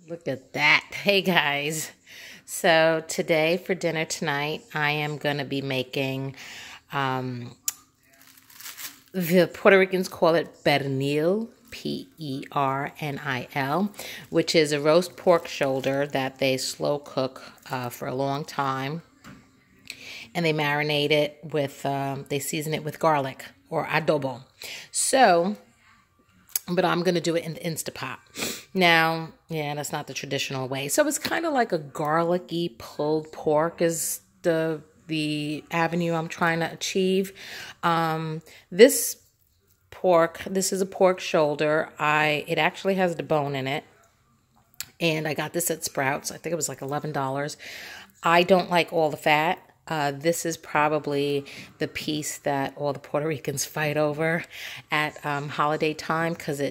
Look at that. Hey guys. So today for dinner tonight, I am going to be making, the Puerto Ricans call it pernil, Pernil, which is a roast pork shoulder that they slow cook for a long time. And they marinate it with, they season it with garlic or adobo. So, but I'm going to do it in the Instapot. Now, yeah, that's not the traditional way. So it's kind of like a garlicky pulled pork is the avenue I'm trying to achieve. This is a pork shoulder. It actually has the bone in it. And I got this at Sprouts. I think it was like $11. I don't like all the fat. This is probably the piece that all the Puerto Ricans fight over at holiday time because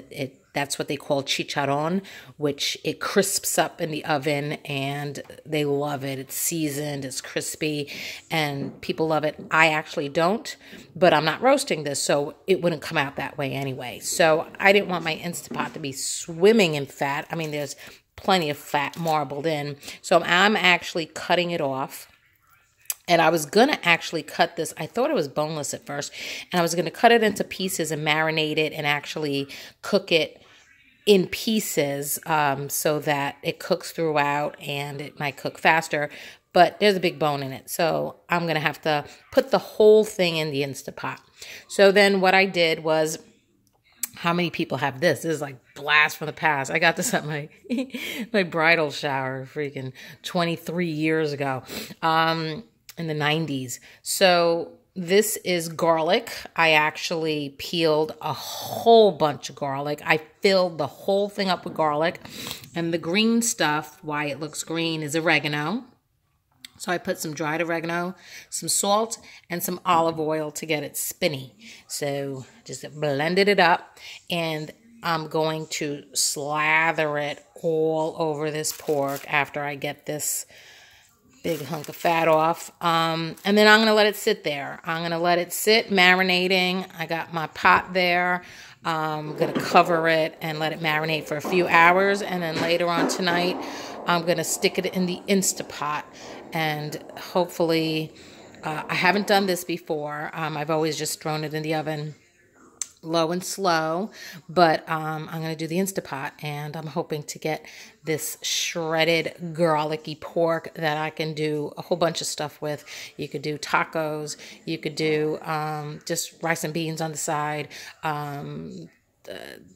that's what they call chicharron, which it crisps up in the oven and they love it. It's seasoned, it's crispy, and people love it. I actually don't, but I'm not roasting this, so it wouldn't come out that way anyway. So I didn't want my Instapot to be swimming in fat. I mean, there's plenty of fat marbled in. So I'm actually cutting it off. And I was going to actually cut this. I thought it was boneless at first. And I was going to cut it into pieces and marinate it and actually cook it in pieces so that it cooks throughout and it might cook faster. But there's a big bone in it. So I'm going to have to put the whole thing in the Instapot. So then what I did was, how many people have this? This is like blast from the past. I got this at my my bridal shower freaking 23 years ago. In the 90s. So this is garlic. I actually peeled a whole bunch of garlic. I filled the whole thing up with garlic. And the green stuff, why it looks green, is oregano. So I put some dried oregano, some salt, and some olive oil to get it spinny. So just blended it up. And I'm going to slather it all over this pork after I get this big hunk of fat off. And then I'm going to let it sit there. I'm going to let it sit marinating. I got my pot there. I'm going to cover it and let it marinate for a few hours. And then later on tonight, I'm going to stick it in the Instapot. And hopefully, I haven't done this before. I've always just thrown it in the oven low and slow, but I'm going to do the Instapot, and I'm hoping to get this shredded garlicky pork that I can do a whole bunch of stuff with. You could do tacos, you could do just rice and beans on the side,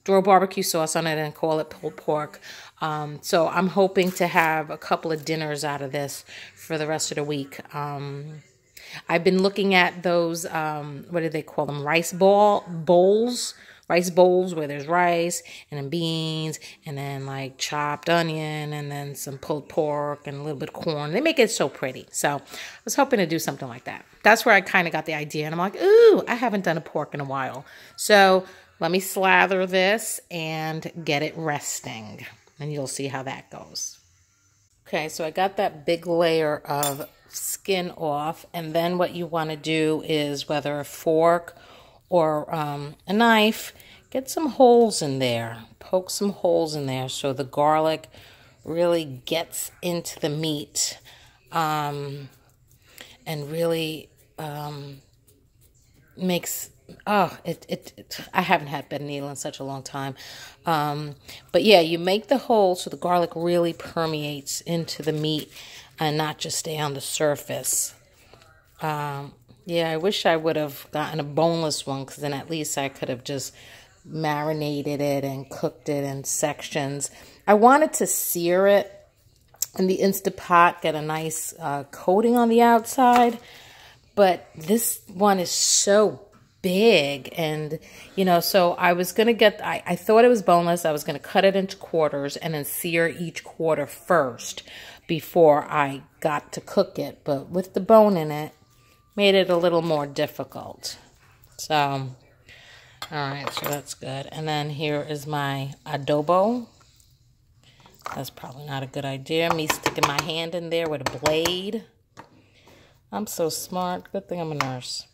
throw barbecue sauce on it and call it pulled pork. So I'm hoping to have a couple of dinners out of this for the rest of the week. I've been looking at those, what do they call them? Rice bowls where there's rice and then beans and then like chopped onion and then some pulled pork and a little bit of corn. They make it so pretty. So I was hoping to do something like that. That's where I kind of got the idea. And I'm like, ooh, I haven't done a pork in a while. So let me slather this and get it resting. And you'll see how that goes. Okay, so I got that big layer of skin off, and then what you want to do is, whether a fork or a knife, get some holes in there, poke some holes in there so the garlic really gets into the meat and really makes, I haven't had pernil in such a long time. But yeah, you make the hole so the garlic really permeates into the meat and not just stay on the surface. Yeah, I wish I would have gotten a boneless one, because then at least I could have just marinated it and cooked it in sections. I wanted to sear it in the Instapot, get a nice coating on the outside, but this one is so big, and so I was gonna get, I thought it was boneless. I was gonna cut it into quarters and then sear each quarter first before I got to cook it, but with the bone in it, made it a little more difficult. So, all right, so that's good. And then here is my adobo. That's probably not a good idea, me sticking my hand in there with a blade. I'm so smart. Good thing I'm a nurse.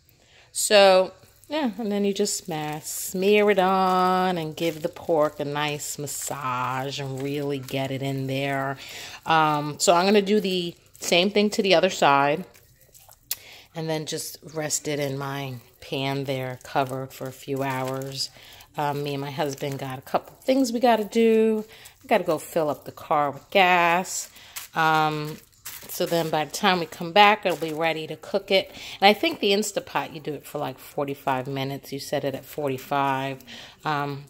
So Yeah, and then you just smear it on and give the pork a nice massage and really get it in there. So I'm going to do the same thing to the other side and then just rest it in my pan there, covered for a few hours. Me and my husband got a couple things we got to do. I got to go fill up the car with gas. So then by the time we come back, it'll be ready to cook it. And I think the Instapot, you do it for like 45 minutes. You set it at 45. I'm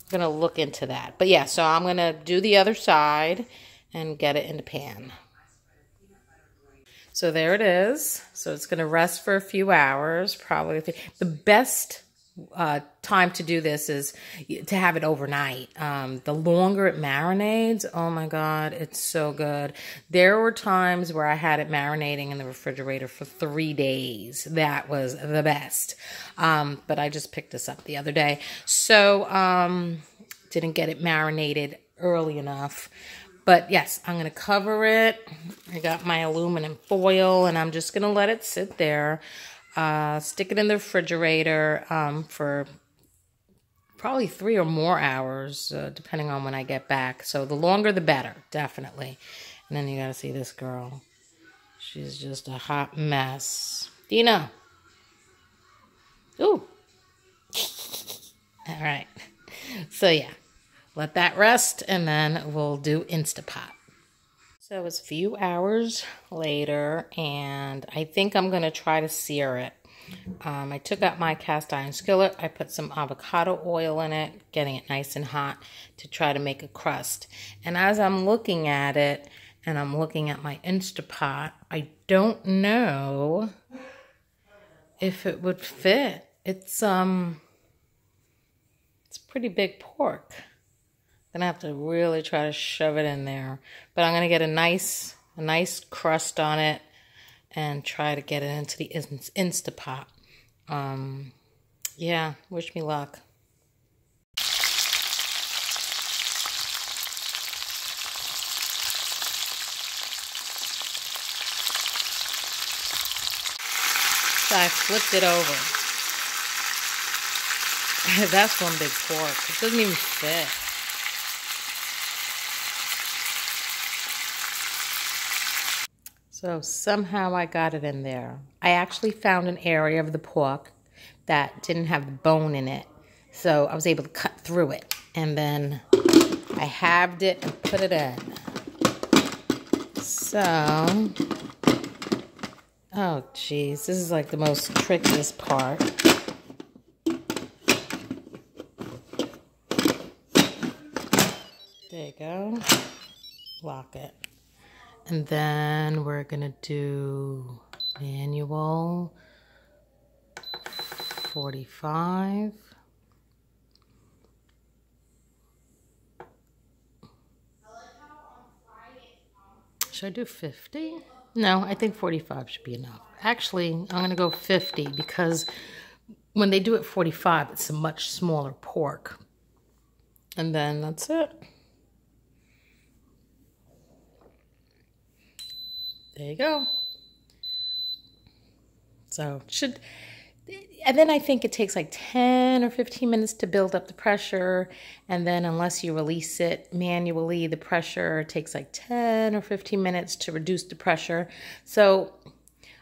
going to look into that. But yeah, so I'm going to do the other side and get it in the pan. So there it is. So it's going to rest for a few hours, probably. The best time to do this is to have it overnight. The longer it marinates, oh my God, it's so good. There were times where I had it marinating in the refrigerator for 3 days. That was the best. But I just picked this up the other day. So didn't get it marinated early enough. But yes, I'm going to cover it. I got my aluminum foil and I'm just going to let it sit there. Stick it in the refrigerator for probably 3 or more hours, depending on when I get back. So the longer the better, definitely. And then you got to see this girl. She's just a hot mess. Dina. Ooh. All right. So yeah. Let that rest, and then we'll do Instapot. So it's a few hours later, and I think I'm going to try to sear it. I took out my cast iron skillet. I put some avocado oil in it, getting it nice and hot to try to make a crust. And as I'm looking at it, and I'm looking at my Instapot, I don't know if it would fit. It's pretty big pork. Gonna have to really try to shove it in there, but I'm gonna get a nice crust on it and try to get it into the Instapot. Yeah, wish me luck. So I flipped it over. That's one big pork. It doesn't even fit. So somehow I got it in there. I actually found an area of the pork that didn't have the bone in it. So I was able to cut through it. And then I halved it and put it in. So, oh geez, this is like the most trickiest part. There you go. Lock it. And then we're going to do manual 45. Should I do 50? No, I think 45 should be enough. Actually, I'm going to go 50 because when they do it 45, it's a much smaller pork. And then that's it. There you go. So and then I think it takes like 10 or 15 minutes to build up the pressure. And then unless you release it manually, the pressure takes like 10 or 15 minutes to reduce the pressure. So,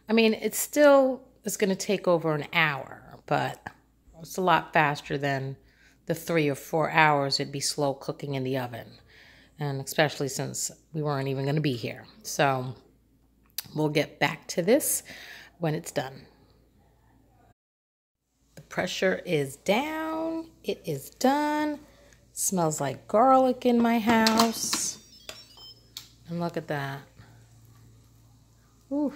I mean, it's going to take over an hour, but it's a lot faster than the 3 or 4 hours it'd be slow cooking in the oven. And especially since we weren't even going to be here. So we'll get back to this when it's done. The pressure is down. It is done. Smells like garlic in my house. And look at that. Oof.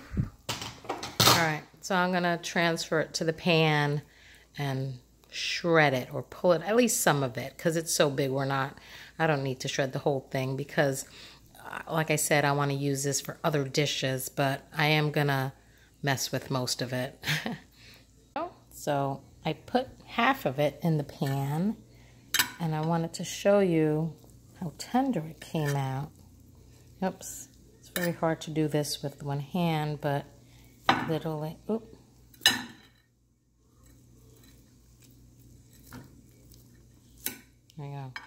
All right, so I'm going to transfer it to the pan and shred it or pull it, at least some of it, because it's so big. I don't need to shred the whole thing because like I said, I want to use this for other dishes, but I am going to mess with most of it. So I put half of it in the pan, and I wanted to show you how tender it came out. Oops, it's very hard to do this with one hand, but literally, oop.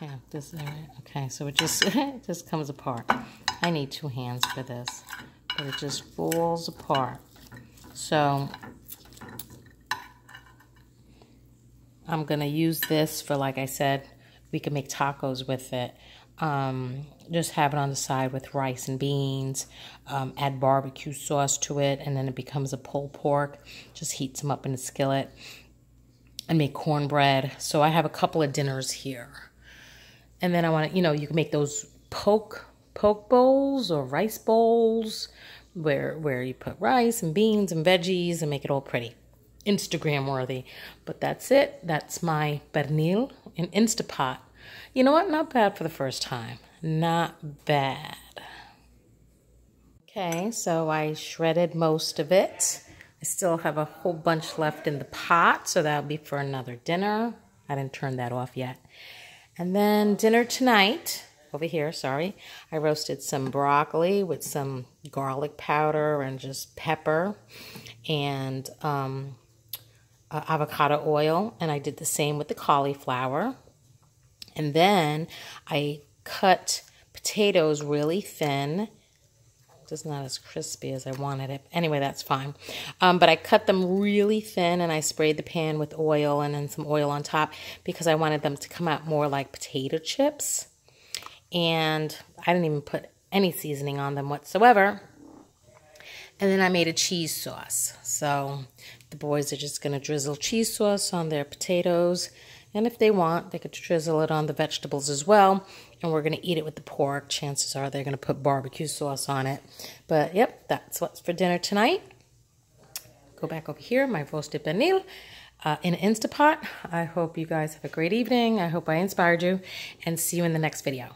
Yeah, this is right. Okay, so it just it just comes apart. I need 2 hands for this, but it just falls apart. So I'm gonna use this for, like I said, we can make tacos with it. Just have it on the side with rice and beans. Add barbecue sauce to it, and then it becomes a pulled pork. Just heat some up in a skillet. And make cornbread. So I have a couple of dinners here. And then I want to, you can make those poke bowls or rice bowls where you put rice and beans and veggies and make it all pretty. Instagram worthy. But that's it. That's my pernil in Instapot. You know what? Not bad for the first time. Not bad. Okay, so I shredded most of it. I still have a whole bunch left in the pot, so that'll be for another dinner. I didn't turn that off yet. And then dinner tonight, over here, sorry, I roasted some broccoli with some garlic powder and just pepper and avocado oil. And I did the same with the cauliflower. And then I cut potatoes really thin. Just not as crispy as I wanted it. Anyway, that's fine. But I cut them really thin and I sprayed the pan with oil and then some oil on top because I wanted them to come out more like potato chips. And I didn't even put any seasoning on them whatsoever. And then I made a cheese sauce. So the boys are just going to drizzle cheese sauce on their potatoes. And if they want, they could drizzle it on the vegetables as well. And we're going to eat it with the pork. Chances are they're going to put barbecue sauce on it. But, yep, that's what's for dinner tonight. Go back over here, my roasted pernil in an Instapot. I hope you guys have a great evening. I hope I inspired you. And see you in the next video.